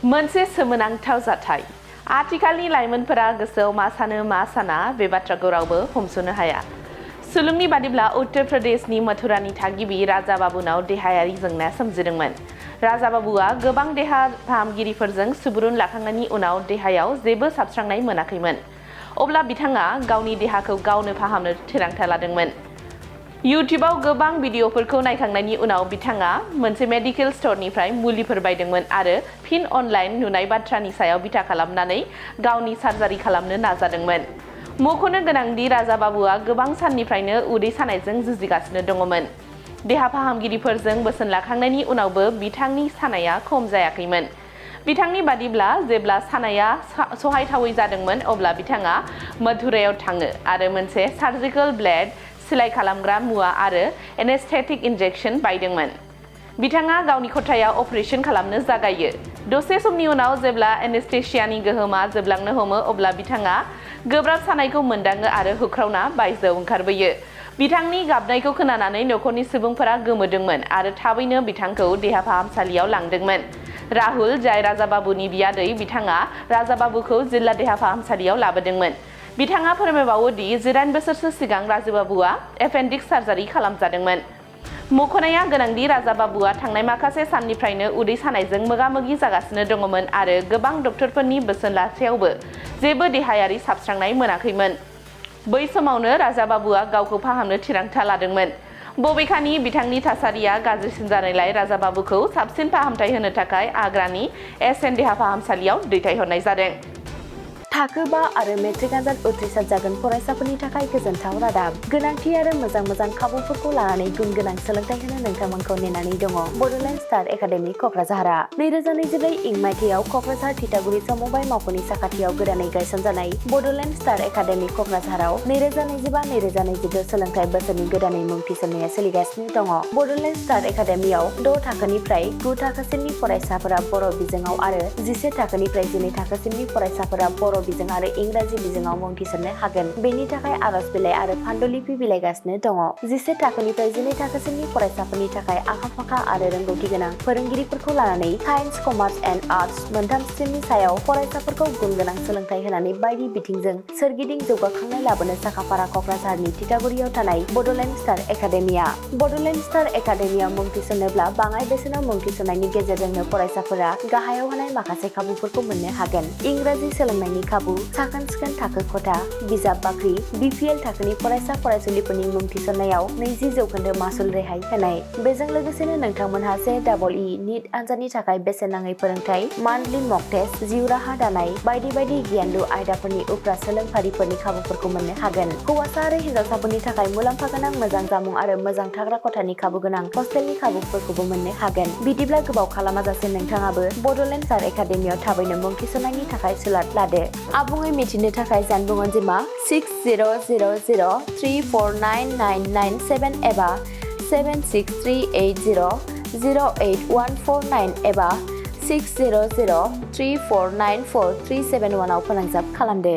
मोनसे सोमोनांथाव जाथाय आथिखालनि लाइमोनफोरा गोसोआव मा सानो मा साना बे बाथ्राखौ रावबो हमस'नो हाया। सुलुंनि बादिब्ला उत्तर प्रदेशनि मथुरानि थागिबि राजा बाबुनाव देहायारि जेंना सोमजिदोंमोन। राजा बाबुआ गोबां देहा फाहामगिरिफोरजों सुबुरुन लाखांनायनि उनाव देहायाव जेबो साबस्रांनाय मोनाखैमोन। अब्ला बिथाङा गावनि देहाखौ गावनो फाहामनो थिरांथा लादोंमोन। इउट्युबाव गोबां भिडिअफोरखौ नायखांनायनि उनाव बिथाङा मोनसे मेडिकेल स्ट'रनिफ्राय मुलिफोर बायदोंमोन आरो फिन अनलाइन नुनाय बाथ्रानि सायाव बिथा खालामनानै गावनि सार्जारि खालामनो नाजादोंमोन। मख'नो गोनांदि राजा बाबुआ गोबां साननिफ्रायनो उदै सानायजों जुजिगासिनो दङमोन। देहा फाहामगिरिफोरजों बोसोन लाखांनायनि उनावबो बिथांनि सानाया खम जायाखैमोन। बिथांनि बादिब्ला जेब्ला सानाया सहायथावै जादोंमोन अब्ला बिथाङा मथुरायाव थाङो आरो मोनसे सार्जिकेल ब्लेड, सिलाइ खालामग्रा मुवा आरो एनेस्थेटिक इन्जेक्सन बायदोंमोन। बिथाङा गावनि खथायाव अपारेशन खालामनो जागायो। दसे समनि उनाव जेब्ला एनेस्थेसियानि गोहोमा जोबलांनो हमो अब्ला बिथाङा गोब्राब सानायखौ मोनदाङो आरो होख्रावना बायजोआव ओंखारबोयो। बिथांनि गाबनायखौ खोनानानै नखरनि सुबुंफोरा गोमोदोंमोन आरो थाबैनो बिथांखौ देहा फाहामसालियाव लांदोंमोन। राहुल, जाय राजा बाबुनि बियादै, बिथाङा राजा बाबुखौ जिल्ला देहा फाहामसालियाव लाबोदोंमोन। बिथाङा फोरमायबावो दि 9 बोसोरसो सिगां राजा बाबुआ एपेन्डिक्स सार्जारि खालामजादोंमोन। मख'नाया गोनांदि राजा बाबुआ थांनाय माखासे साननिफ्रायनो उदै सानायजों मोगा-मोगि जागासिनो दङमोन आरो गोबां डक्टरफोरनि बोसोन लासेयावबो जेबो देहायारि साबस्रांनाय मोनाखैमोन। बै समावनो राजा बाबुआ गावखौ फाहामनो थिरांथा लादोंमोन। बबेखानि बिथांनि थासारिया गाज्रिसिन जानायलाय राजा बाबुखौ साबसिन फाहामथाय होनो थाखाय आग्रानि एसएन देहा फाहामसालियाव दैथायहरनाय जादों। थाखो 5 आरो मेट्रिक आनजाद उथ्रिसार जागोन फरायसाफोरनि थाखाय गोजोनथाव रादाब। गोनांथि आरो मोजां खाबुफोरखौ लानानै गुन गोनां सोलोंथाइ होनो नोंथांमोनखौ नेनानै दङ बड'लेण्ड स्टार एकाडेमि क'क्राझारआ। 2024 इं मायथाइयाव क'क्राझार थिथागुरि समबाय मावख'नि साखाथियाव गोदानै गायसनजानाय बड'लेण्ड स्टार एकाडेमि क'क्राझाराव 2025-2026 सोलोंथाइ बोसोरनि गोदानै मुं थिसननाया सोलिगासिनो दङ। बड'लेण्ड स्टार एकाडेमियाव 6 थाखोनिफ्राय 9 थाखोसिमनि फरायसाफोरा बर' बिजोङाव आरो 11 थाखोनिफ्राय 12 थाखोसिमनि फरायसाफोरा बर' बिजों आरो इंराजि बिजोङाव मुं थिसननो हागोन। बेनि थाखाय आर'ज बिलाइ आरो फान्डुलिपि बिलाइगासिनो दङ। 11 थाखोनिफ्राय 12 थाखोसिमनि फरायसाफोरनि थाखाय आखा-फाखा आरो रोंगौथि गोनां फोरोंगिरिफोरखौ लानानै साइन्स, कमार्स एन्ड आर्टस मोनथाम स्ट्रिमनि सायाव फरायसाफोरखौ गुन गोनां सोलोंथाइ होनानै बायदि बिथिंजों सोरगिदिं जौगाखांनाय लाबोनो साखाफारा क'क्राझारनि थिथागुरियाव थानाय Bodoland star academia. Bodoland star एकाडेमियाव मुं थिसननोब्ला बाङाइ बेसेनाव मुं थिसननायनि गेजेरजोंनो फरायसाफोरा गाहायाव होनाय माखासे खाबुफोरखौ मोननो हागोन। इंराजि सोलोंनायनि खाबु, साखोन-सिखोन थाखो खथा, बिजाब बाख्रि, BPL थाखोनि फरायसा-फरायसुलिफोरनि मुं थिसननायाव 20% मासुल रेहाय होनाय। बेजों लोगोसेनो नोंथांमोनहा JEE नीट आनजादनि थाखाय बेसेन नाङै फोरोंथाय, मान्थलि मक टेस्ट, जिउ राहा दानाय बायदि आयदालु आयदाफोरनि उफ्रा सोलोंफारिफोरनि खाबुफोरखौ मोननो हागोन। हौवासा आरो हिन्जावसाफोरनि थाखाय मुलाम्फा गोनां मोजां जामुं आरो मोजां थाग्रा खथानि खाबु गोनां हस्टेलनि खाबुफोरखौबो मोननो हागोन। बिदिब्ला गोबाव खालामाजासे नोंथाङाबो बड'लेण्ड स्टार एकाडेमियाव थाबैनो मुं थिसननायनि थाखाय सुलाद लादो। आबुङै मिथिनो थाखाय जानबुं अनजिमा 6000349997 एबा 7638008149 एबा 6003494371 आव फोनांजाब खालामदो।